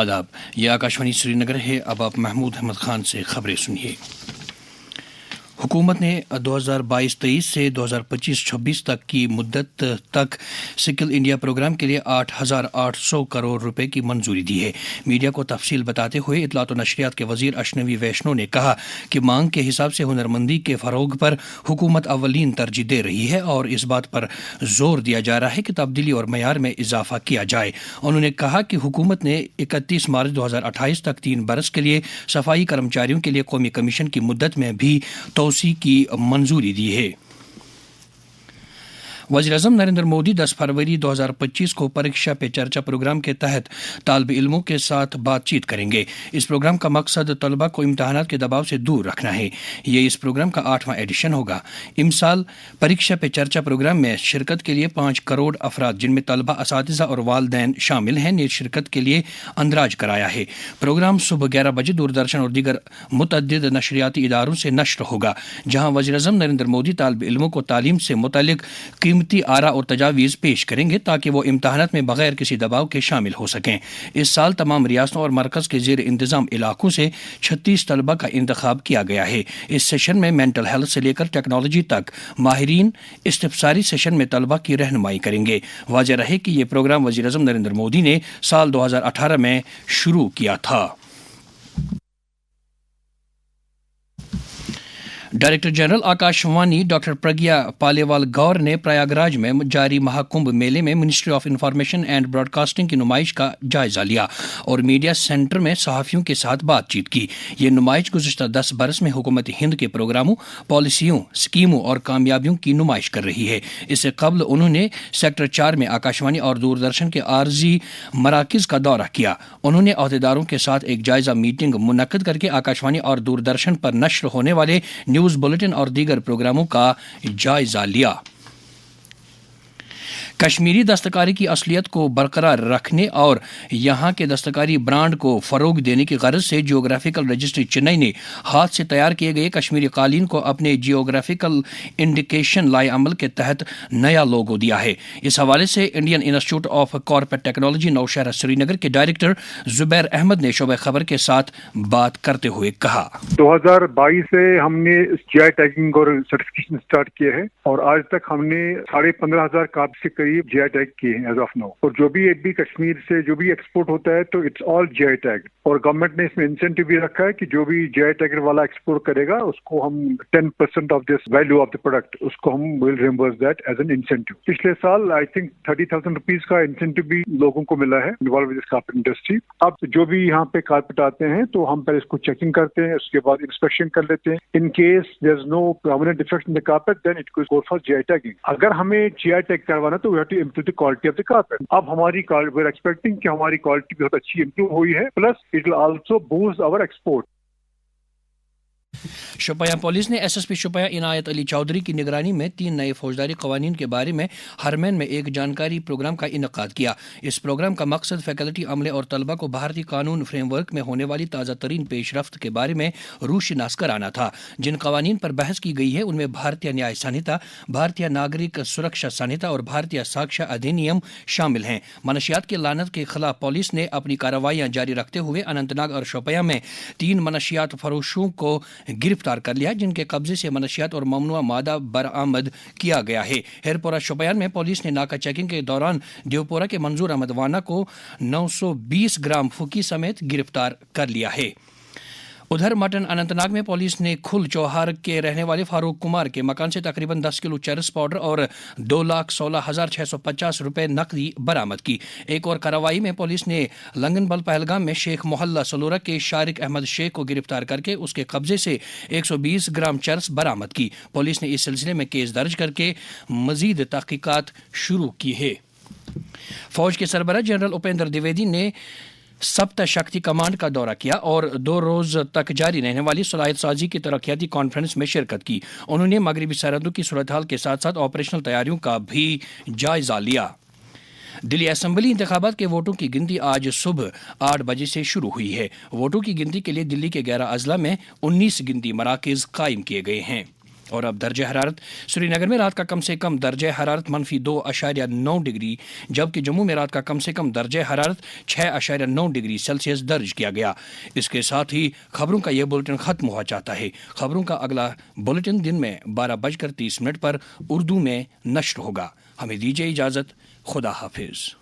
आदाब, ये आकाशवाणी श्रीनगर है। अब आप महमूद अहमद खान से खबरें सुनिए। हुकूमत ने 2022-23 से 2025-26 तक की मुद्दत तक स्किल इंडिया प्रोग्राम के लिए 8,800 करोड़ रुपए की मंजूरी दी है। मीडिया को तफसील बताते हुए इत्तलात और नशरियात के वजीर अशनवी वैष्णो ने कहा कि मांग के हिसाब से हुनरमंदी के फरोग पर हुकूमत अव्वलीन तरजीह दे रही है और इस बात पर जोर दिया जा रहा है कि तब्दीली और मयार में इजाफा किया जाए। उन्होंने कहा कि हुकूमत ने 31 मार्च 2028 तक 3 बरस के लिए सफाई कर्मचारियों के लिए कौमी कमीशन की मुद्दत में भी तोसी की मंजूरी दी है। वज़ीर-ए-आज़म नरेंद्र मोदी 10 फरवरी 2025 को परीक्षा पे चर्चा प्रोग्राम के तहत तालिब इल्मों के साथ बातचीत करेंगे। इस प्रोग्राम का मकसद तलबा को इम्तहानात के दबाव से दूर रखना है। ये इस प्रोग्राम का 8वां एडिशन होगा। इमसाल परीक्षा पे चर्चा प्रोग्राम में शिरकत के लिए 5 करोड़ अफराद, जिनमें तलबा, असातिज़ा और वालिदैन शामिल हैं, ने शिरकत के लिए अंदराज कराया है। प्रोग्राम सुबह 11 बजे दूरदर्शन और दीगर मुतअद्दिद नशरियाती इदारों से नश्र होगा, जहाँ वज़ीर-ए-आज़म नरेंद्र मोदी तालिब इल्मों को तालीम से मुतल्लिक कीमती आरा और तजावीज़ पेश करेंगे ताकि वो इम्तहानात में बगैर किसी दबाव के शामिल हो सकें। इस साल तमाम रियासतों और मरकज़ के ज़ेर इंतज़ाम इलाकों से 36 तलबा का इंतखाब किया गया है। इस सेशन में मेंटल हेल्थ से लेकर टेक्नोलॉजी तक माहिरीन इस्तिफ़सारी सेशन में तलबा की रहनुमाई करेंगे। वाज़ेह रहे कि ये प्रोग्राम वज़ीर-ए-आज़म नरेंद्र मोदी ने साल 2018 में शुरू किया था। डायरेक्टर जनरल आकाशवाणी डॉक्टर प्रज्ञा पालेवाल गौर ने प्रयागराज में जारी महाकुंभ मेले में ministry of information and broadcasting की नुमाइश का जायजा लिया और मीडिया सेंटर में सहाफ़ियों के साथ बातचीत की। ये नुमाइश गुज़िश्ता 10 बरस में हुकूमत हिंद के प्रोग्रामों, पॉलिसियों, स्कीमों और कामयाबियों की नुमाइश कर रही है। इससे कबल उन्होंने सेक्टर 4 में आकाशवाणी और दूरदर्शन के आर्जी मराकिज़ का दौरा किया। उन्होंने अहदेदारों के साथ एक जायजा मीटिंग मुनक्किद करके आकाशवाणी और दूरदर्शन पर नश्र होने वाले न्यूज़ बुलेटिन और दीगर प्रोग्रामों का जायजा लिया। कश्मीरी दस्तकारी की असलियत को बरकरार रखने और यहाँ के दस्तकारी ब्रांड को फ़रोग देने की गरज से जियोग्राफिकल रजिस्ट्री चेन्नई ने हाथ से तैयार किए गए कश्मीरी कालीन को अपने जियोग्राफिकल इंडिकेशन लाए अमल के तहत नया लोगो दिया है। इस हवाले से Indian Institute of Corporate Technology Nowshera Srinagar के डायरेक्टर जुबैर अहमद ने शोबे खबर के साथ बात करते हुए कहा, 2022 से हमने जीआई टैगिंग और सर्टिफिकेशन स्टार्ट किए हैं और आज तक हमने 15,500 कापी से जीआई टैग किए हैं एज ऑफ नाउ। और जो भी कश्मीर से जो भी एक्सपोर्ट होता है तो इट्स ऑल जीआई टैग। और गवर्नमेंट ने इसमें इंसेंटिव भी रखा है कि जो भी जीआई टैग वाला एक्सपोर्ट करेगा उसको हम 10% of this value of the product उसको हम will reimburse that as an incentive. पिछले साल आई थिंक 30,000 रुपीज का इंसेंटिव भी लोगों को मिला है involve with this carpet industry. अब जो भी यहाँ पे कारपेट आते हैं तो हम पहले इसको चेकिंग करते हैं, उसके बाद इंस्पेक्शन कर लेते हैं। In case there is no permanent defect in the carpet then it goes for GI tagging. अगर हमें जीआई टैग करवाना तो we have to improve the quality of the carpet. अब हमारी वी आर एक्सपेक्टिंग कि हमारी क्वालिटी बहुत अच्छी इम्प्रूव हुई है, plus it will also boost our export. Shopian police ने एसएसपी शोपियां इनायत अली चौधरी की निगरानी में 3 नए फौजदारी कवानीन के बारे में हरमैन में एक जानकारी प्रोग्राम का इनकाद किया। इस प्रोग्राम का मकसद फैकल्टी, अमले और तलबा को भारतीय कानून फ्रेमवर्क में होने वाली ताज़ा तरीन पेशरफ्त के बारे में रूशनास कराना था। जिन कवानीन पर बहस की गई है उनमें भारतीय न्याय संहिता, भारतीय नागरिक सुरक्षा संहिता और भारतीय साक्ष्य अधिनियम शामिल हैं। मनशियात की लानत के खिलाफ पुलिस ने अपनी कार्रवाइयां जारी रखते हुए अनंतनाग और शोपियां में 3 मनशियात फरोशों को गिरफ्तार कर लिया, जिनके कब्जे से मनशियात और ममनुआ मादा बरामद किया गया है। हेरपोरा शोपियान में पुलिस ने नाका चेकिंग के दौरान देवपोरा के मंजूर अहमद वाना को 920 ग्राम फुकी समेत गिरफ्तार कर लिया है। उधर मटन अनंतनाग में पुलिस ने खुल चौहार के रहने वाले फारूक कुमार के मकान से तकरीबन 10 किलो चरस पाउडर और 2,16,650 रुपए नकदी बरामद की। एक और कार्रवाई में पुलिस ने लंगनबल पहलगाम में शेख मोहल्ला सलोरा के शारिक अहमद शेख को गिरफ्तार करके उसके कब्जे से 120 ग्राम चरस बरामद की। पुलिस ने इस सिलसिले में केस दर्ज करके मजीद तहकीकात शुरू की है। फौज के सरबराह जनरल उपेंद्र द्विवेदी ने सप्त शक्ति कमांड का दौरा किया और 2 रोज तक जारी रहने वाली सलाहियत साजी की तरक्याती कॉन्फ्रेंस में शिरकत की। उन्होंने मगरबी सरहदों की सूरत हाल के साथ साथ ऑपरेशनल तैयारियों का भी जायजा लिया। दिल्ली असेंबली इंतखाबात के वोटों की गिनती आज सुबह 8 बजे से शुरू हुई है। वोटों की गिनती के लिए दिल्ली के 11 अजला में 19 गिनती मराकज़ कायम किए गए हैं। और अब दर्जे हरारत। श्रीनगर में रात का कम से कम दर्जे हरारत -2.9 डिग्री, जबकि जम्मू में रात का कम से कम दर्जे हरारत 6.9 डिग्री सेल्सियस दर्ज किया गया। इसके साथ ही खबरों का यह बुलेटिन खत्म हुआ चाहता है। खबरों का अगला बुलेटिन दिन में 12:30 पर उर्दू में नश्र होगा। हमें दीजिए इजाजत। खुदा हाफिज।